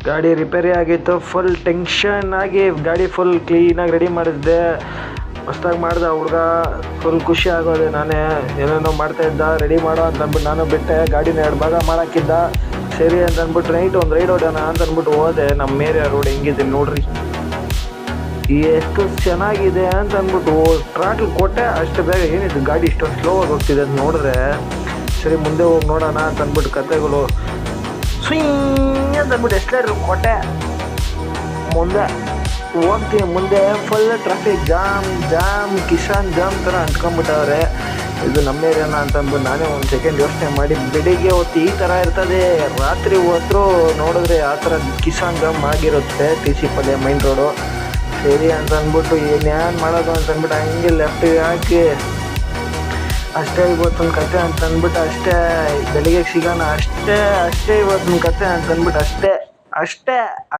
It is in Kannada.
ಗಾಡಿ ರಿಪೇರಿ ಆಗಿತ್ತು. ಫುಲ್ ಟೆನ್ಷನ್ ಆಗಿ ಗಾಡಿ ಫುಲ್ ಕ್ಲೀನಾಗಿ ರೆಡಿ ಮಾಡಿದ್ದೆ. ಹೊಸ್ದಾಗಿ ಮಾಡ್ದೆ ಹುಡುಗ. ಫುಲ್ ಖುಷಿ ಆಗೋದೆ. ನಾನೇ ಏನೇನೋ ಮಾಡ್ತಾಯಿದ್ದ, ರೆಡಿ ಮಾಡೋ ಅಂತ ಅಂದ್ಬಿಟ್ಟು ನಾನು ಬಿಟ್ಟೆ. ಗಾಡಿನ 2 ಭಾಗ ಮಾಡೋಕ್ಕಿದ್ದ. ಸರಿ ಅಂತ ಅಂದ್ಬಿಟ್ಟು ಒಂದು ರೈಡ್ ಹೊಡೋಣ ಅಂತ ಅಂದ್ಬಿಟ್ಟು ಹೋದೆ. ನಮ್ಮ ಏರಿಯಾ ರೋಡ್ ಹೆಂಗಿದೆ ನೋಡ್ರಿ, ಎಷ್ಟು ಚೆನ್ನಾಗಿದೆ ಅಂತ ಅಂದ್ಬಿಟ್ಟು ಟ್ರಾಟ್ಲ್ ಕೊಟ್ಟೆ. ಅಷ್ಟು ಬೇಗ ಏನಿತ್ತು ಗಾಡಿ ಇಷ್ಟೊಂದು ಸ್ಲೋ ಆಗಿ ಹೋಗ್ತಿದೆ ಅಂತ ನೋಡಿದ್ರೆ, ಸರಿ ಮುಂದೆ ಹೋಗಿ ನೋಡೋಣ ಅಂತ ಅಂದ್ಬಿಟ್ಟು ಕತೆಗಳು ಸ್ವಿಂಗ್ ಅಂತ ಅಂದ್ಬಿಟ್ಟು ಎಸ್ಲೇಟರ್ ಕೊಟ್ಟೆ. ಮುಂದೆ ಹೋಗ್ತೀನಿ. ಮುಂದೆ full traffic jam Kisan jam ಥರ ಅಂಟ್ಕೊಂಡ್ಬಿಟ್ಟವ್ರೆ. ಇದು ನಮ್ಮ ಏರಿಯಾನ ಅಂತ ಅಂದ್ಬಿಟ್ಟು ನಾನೇ ಒಂದು ಸೆಕೆಂಡ್ ಯೋಚನೆ ಮಾಡಿ, ಬೆಳಿಗ್ಗೆ ಹೊತ್ತು ಈ ಥರ ಇರ್ತದೆ, ರಾತ್ರಿ ಹೊತ್ತು ನೋಡಿದ್ರೆ ಆ ಥರ ಕಿಸಾನ್ ಜಾಮ್ ಆಗಿರುತ್ತೆ. TC ಪಲ್ಯ ಮೈನ್ ರೋಡು. ಸರಿ ಅಂತ ಅಂದ್ಬಿಟ್ಟು ಏನೇನು ಮಾಡೋದು ಅಂತ ಅಂದ್ಬಿಟ್ಟು ಹಂಗೆ ಲೆಫ್ಟಿಗೆ ಹಾಕಿ ಅಷ್ಟೇ ಇವತ್ತೊಂದು ಕತೆ ಅಂತ ಅಂದ್ಬಿಟ್ಟು ಅಷ್ಟೇ ಬೆಳಿಗ್ಗೆ ಸಿಗೋಣ ಅಷ್ಟೇ ಇವತ್ತೊಂದು ಕತೆ ಅಂತ ಅಂದ್ಬಿಟ್ಟು ಅಷ್ಟೇ